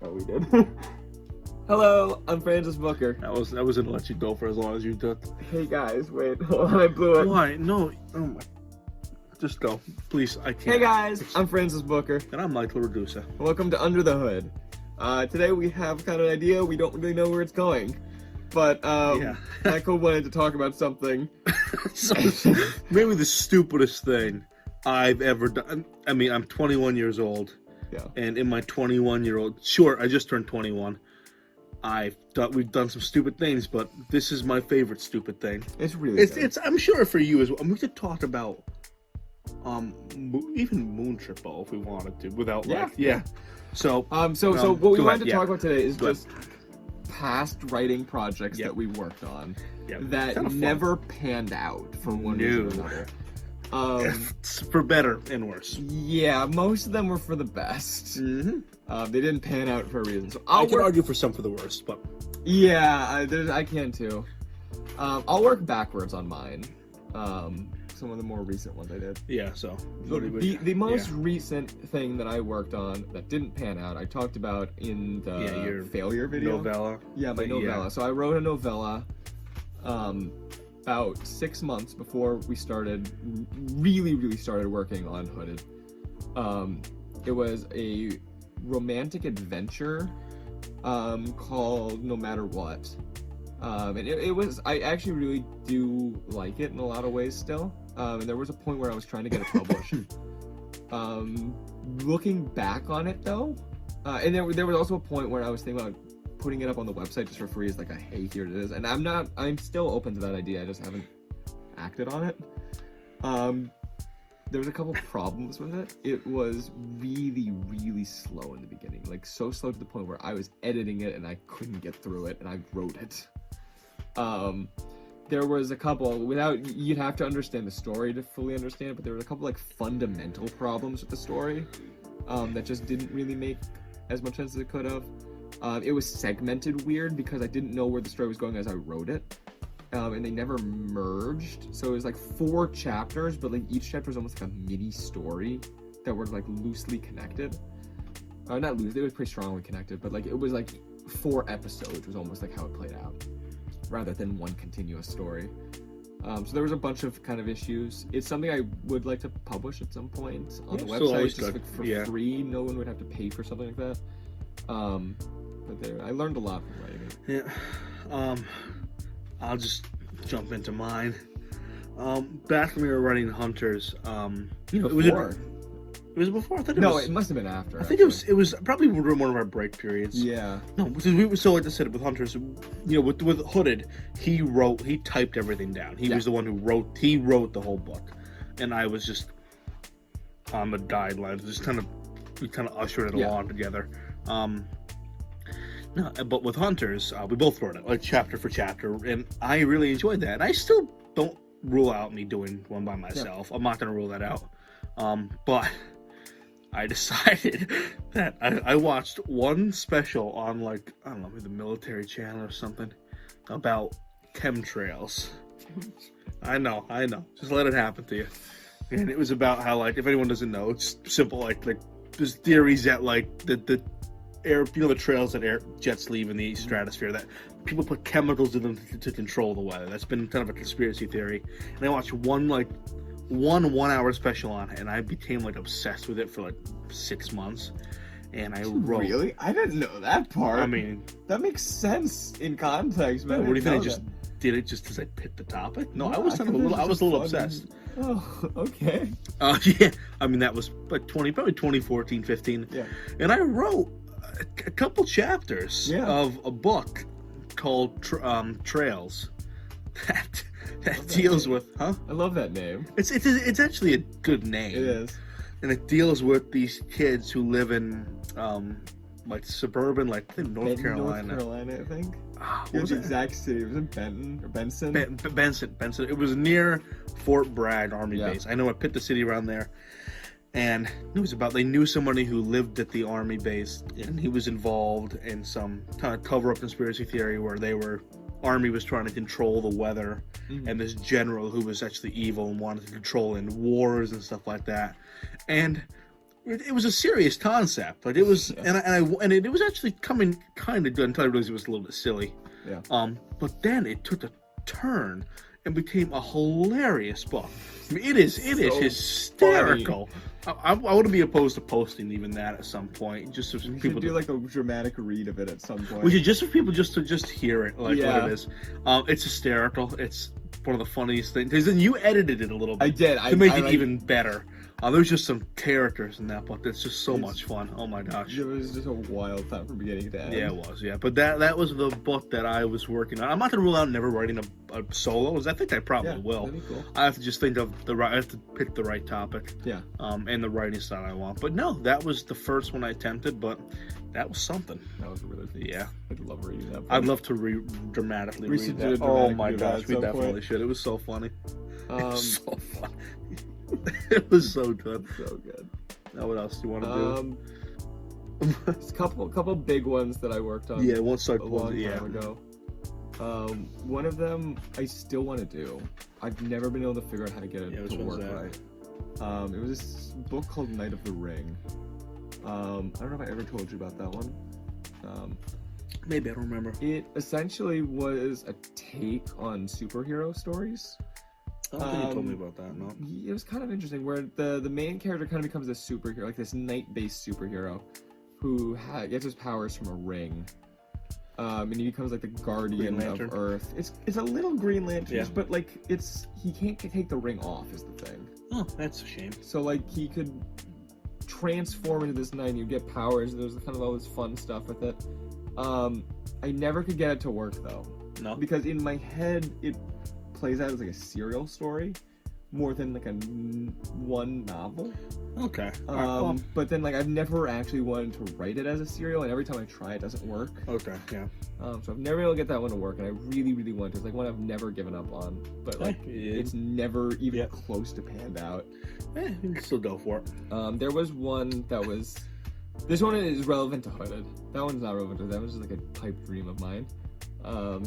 Oh, we did. Hello, I'm Francis Booker. I wasn't gonna let you go for as long as you took. Hey guys, wait, hold on, I blew it. Why? No. Oh my. Just go, please. I can't. Hey guys, I'm Francis Booker. And I'm Michael Redusa. Welcome to Under the Hood. Today we have kind of an idea. We don't really know where it's going, but Yeah. Michael wanted to talk about something. So, maybe the stupidest thing I've ever done. I mean, I'm 21 years old. Yeah. And in my 21-year-old, sure, I just turned 21. We've done some stupid things, but this is my favorite stupid thing. It's really. It's. I'm sure for you as well. We could talk about, even Moon Triple if we wanted to, without Yeah. So. So what we go wanted ahead, to yeah. talk about today is Go just past writing projects Yep. that we worked on Yeah, that kinda fun. never panned out for one reason or another. It's for better and worse. Yeah, most of them were for the best. Mm-hmm. They didn't pan out for a reason. So I can argue for some for the worst, but Yeah, I can too. I'll work backwards on mine. Some of the more recent ones I did. yeah. So The most recent thing that I worked on that didn't pan out, I talked about in the your failure video. novella. Yeah, my novella. Yeah. So I wrote a novella about 6 months before we really started working on Hooded. It was a romantic adventure called No Matter What. And it was, I actually really do like it in a lot of ways still. And there was a point where I was trying to get it published. Looking back on it though, and there was also a point where I was thinking about putting it up on the website just for free as like a hey, here it is. And I'm still open to that idea. I just haven't acted on it. There was a couple problems with it. It was really slow in the beginning, like so slow to the point where I was editing it and I couldn't get through it, and I wrote it. There was a couple, you'd have to understand the story to fully understand it, but there was a couple like fundamental problems with the story that just didn't really make as much sense as it could have. It was segmented weird because I didn't know where the story was going as I wrote it. And they never merged, so it was like 4 chapters, but like each chapter was almost like a mini story that were like loosely connected. Not loosely, it was pretty strongly connected, but like it was like 4 episodes was almost like how it played out, rather than one continuous story. So there was a bunch of kind of issues. It's something I would like to publish at some point on the website, just like for free. No one would have to pay for something like that. But I learned a lot from writing it. Yeah. I'll just jump into mine. Back when we were writing Hunters, Before. It was before. I thought It must have been after. I think it was probably one of our break periods. Yeah. No, because we were so, like I said, with Hunters, with Hooded, he typed everything down. He was the one who wrote the whole book, and I was just on the guidelines, we kind of ushered it along together. No, but with Hunters, we both wrote it, like chapter for chapter, and I really enjoyed that. And I still don't rule out me doing one by myself. Yeah. I'm not going to rule that out. But I decided that I watched one special on, like, I don't know, maybe the Military Channel or something, about chemtrails. I know. Just let it happen to you. And it was about how, like, if anyone doesn't know, it's simple, like there's theories that, like, the air, the trails that jets leave in the stratosphere, that people put chemicals in them to control the weather. That's been kind of a conspiracy theory. And I watched one 1-hour special on it, and I became like obsessed with it for like 6 months. And I wrote. Really? I didn't know that part. I mean, that makes sense in context, man. What do you think? I just did it just because I picked the topic? No, I was a little obsessed. Oh, okay. Yeah. I mean, that was like probably 2014, 15. Yeah. And I wrote a couple chapters of a book called Trails that deals with I love that name. It's actually a good name. It is. And it deals with these kids who live in like suburban, like I think North Carolina. North Carolina, I think. What It was was the it? exact city. Was it Benton or Benson? Benson. It was near Fort Bragg Army Yeah. Base. I know I picked the city around there. And it was about, they knew somebody who lived at the Army base, and he was involved in some kind of cover-up conspiracy theory where Army was trying to control the weather, and this general who was actually evil and wanted to control in wars and stuff like that. And it was a serious concept. Like it was, and it was actually coming kind of good until I realized it was a little bit silly. Yeah. But then it took a turn and became a hilarious book. I mean, it is hysterical. I wouldn't be opposed to posting even that at some point, just so We people should do like a dramatic read of it at some point. we should just for people just to hear it like Yeah. what it is. It's hysterical. It's one of the funniest things. Because then you edited it a little bit I did. to make it like, even better. There's just some characters in that book that's just so It's- much fun. Oh my gosh. It was just a wild time from beginning to end. Yeah, it was. Yeah, but that was the book that I was working on. I'm not gonna rule out never writing a solo. I think I probably will. That'd be cool. I have to just think of the right. I have to pick the right topic. Yeah. And the writing style I want. But no, that was the first one I attempted. But that was something. That was really neat. Yeah. I'd love reading that. I'd love to dramatically We read should that. do a Oh dramatic my do that gosh, at we some definitely point. should. It was so funny. It Um, was so funny. It was so good. so good. Now, what else do you want to There's a couple big ones that I worked on do? Yeah, one start. a long Yeah. time ago. One of them I still want to do. I've never been able to figure out how to get it Yeah, which to one's work that? right. It was this book called Knight of the Ring. I don't know if I ever told you about that one. Maybe I don't remember. It essentially was a take on superhero stories. I don't think you told me about that. No. It was kind of interesting where the main character kind of becomes a superhero, like this knight-based superhero who gets his powers from a ring. And he becomes like the guardian Green of Lantern. Earth. It's a little Green Lantern, Yeah. but like he can't take the ring off is the thing. Oh, that's a shame. So like he could transform into this knight and you get powers. There's kind of all this fun stuff with it. I never could get it to work though. No. Because in my head it plays out as like a serial story more than like one novel. Okay. All right, well, But then like I've never actually wanted to write it as a serial, and every time I try it doesn't work. okay. Yeah. So I've never been able to get that one to work, and I really, really want to. It's like one I've never given up on, but like it's never even Yeah. close to panned out. You can still go for it. There was one that was. This one is relevant to Hooded. That one's not relevant to that. One's just like a pipe dream of mine.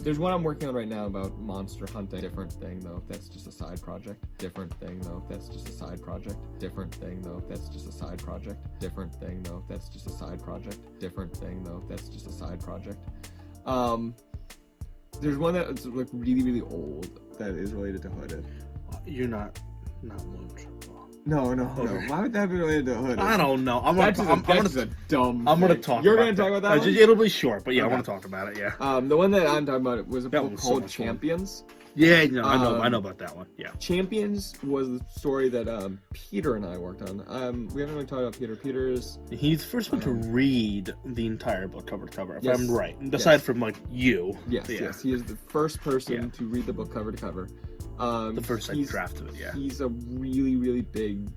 There's one I'm working on right now about monster hunting. Different thing though. That's just a side project. Different thing though. That's just a side project. Different thing though. That's just a side project. Different thing though. That's just a side project. Different thing though. That's just a side project. There's one that's like really, really old that is related to Hooded. You're not one trouble. No. Okay. Why would that be related to Hooded? I don't know. That's just a dumb. I'm gonna thing. talk. You're about gonna talk about that one? It'll be short, but yeah, I Okay. want to talk about it. Yeah. The one that I'm talking about was a That book one's so called much fun. Champions. Yeah. No, I know. I Um, know about that one. Yeah. Champions was the story that Peter and I worked on. We haven't really talked about Peter. Peter's He's the first one to read the entire book cover to cover, if Yes. I'm right. Aside Yes. from like you. yes, Yeah. he is the first person Yeah. to read the book cover to cover. The first like, he's- draft of it. Yeah. He's a really, really big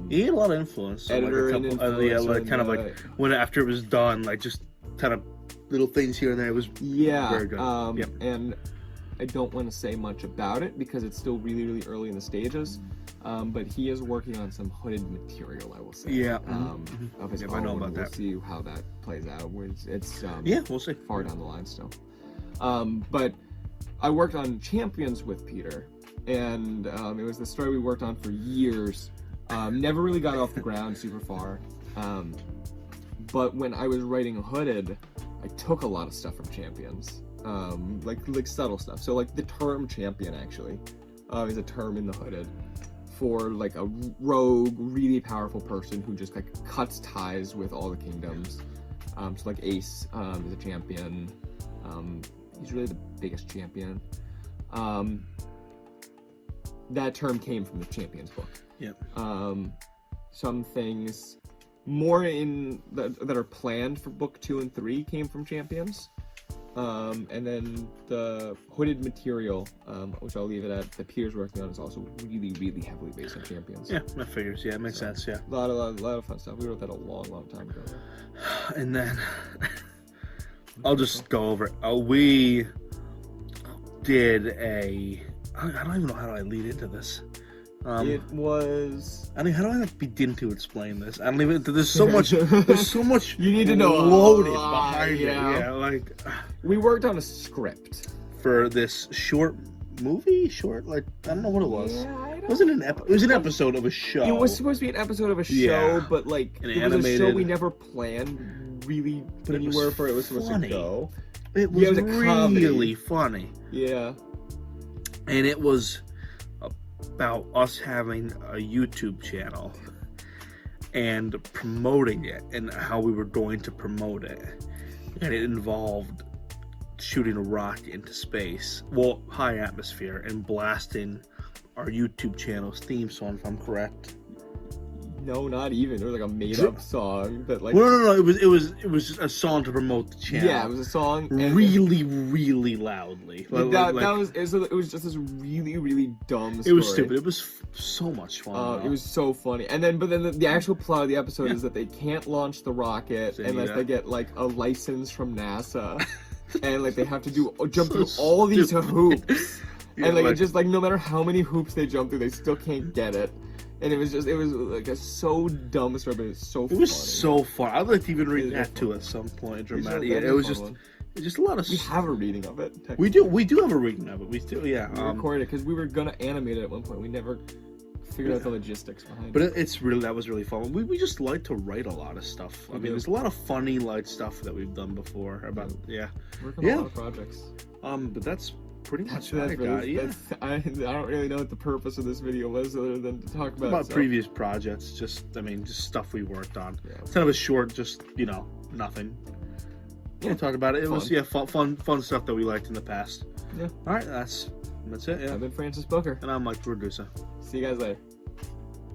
He had a lot of influence. So, editor like, a and couple, yeah, influencer like in kind of the- like when after it was done, like just kind of little things here and there. It was yeah. very good. Yep. And I don't want to say much about it because it's still really, really early in the stages. But he is working on some Hooded material, I will say. Yeah. Of his Yep, own. I know about we'll that. see how that plays out. It's yeah. We'll see. far down the line still. But I worked on Champions with Peter, and it was the story we worked on for years. Never really got off the ground super far. But when I was writing Hooded, I took a lot of stuff from Champions, like subtle stuff. So like the term champion actually is a term in the Hooded for like a rogue, really powerful person who just like cuts ties with all the kingdoms. So like Ace is a champion. He's really the biggest champion. That term came from the Champions book. Yep. Some things more in that are planned for book 2 and 3 came from Champions. And then the Hooded material, which I'll leave it at, that Peter's working on, is also really, really heavily based on Champions. Yeah, that figures. Yeah, it makes sense. Yeah. A lot of fun stuff. We wrote that a long, long time ago. And then I'll just go over it. We did a. I don't even know how do I lead into this. It was. I mean, how do I begin to explain this? I don't even. There's so much. There's so much. You need to know a loaded lot, behind yeah. it. Yeah, like We worked on a script. for this short movie, short, like I don't know what it was. Yeah, I It don't wasn't an know. it was an episode of a show. It was supposed to be an episode of a show, Yeah. but like An it was a show animated- we never planned really But it was anywhere where it was supposed funny. to go. It was, Yeah, it was a comedy. really funny, Yeah. and it was about us having a YouTube channel and promoting it and how we were going to promote it, and it involved shooting a rocket into space, well, high atmosphere, and blasting our YouTube channel's theme song, if I'm correct. No, not even. It was like a made-up song that like. No. It was just a song to promote the channel. Yeah, it was a song. And really loudly. that was it was just this really dumb story. It was stupid. It was so much fun. It was so funny, but then the actual plot of the episode is that they can't launch the rocket So, unless yeah. they get like a license from NASA, and like they have to jump So through all these stupid. hoops, Yeah, and like like- it just like no matter how many hoops they jump through, they still can't get it, and it was like a so dumb story, but it was so It funny. was so fun. I'd like to even It read was that fun. too at some point. It's Dramatic. just- Yeah, that'd it be was a fun one. just a lot of. We have a reading of it. We do have a reading of it. We do. Yeah. We recorded it because we were gonna animate it at one point. We never figured out the logistics behind But it. it's really that was really fun. We just like to write a lot of stuff. I We mean, do. there's a lot of funny light stuff that we've done before about yeah. Working yeah. on a lot of projects. But that's pretty much That's what I for got. this- Yeah. I don't really know what the purpose of this video was other than to talk about, stuff. Previous projects, just stuff we worked on. Yeah. Kind of a short, just nothing. Yeah. We'll talk about it. It was Fun. fun stuff that we liked in the past. Yeah. All right, that's it. Yeah. I've been Francis Booker. And I'm Mike, the producer. See you guys later.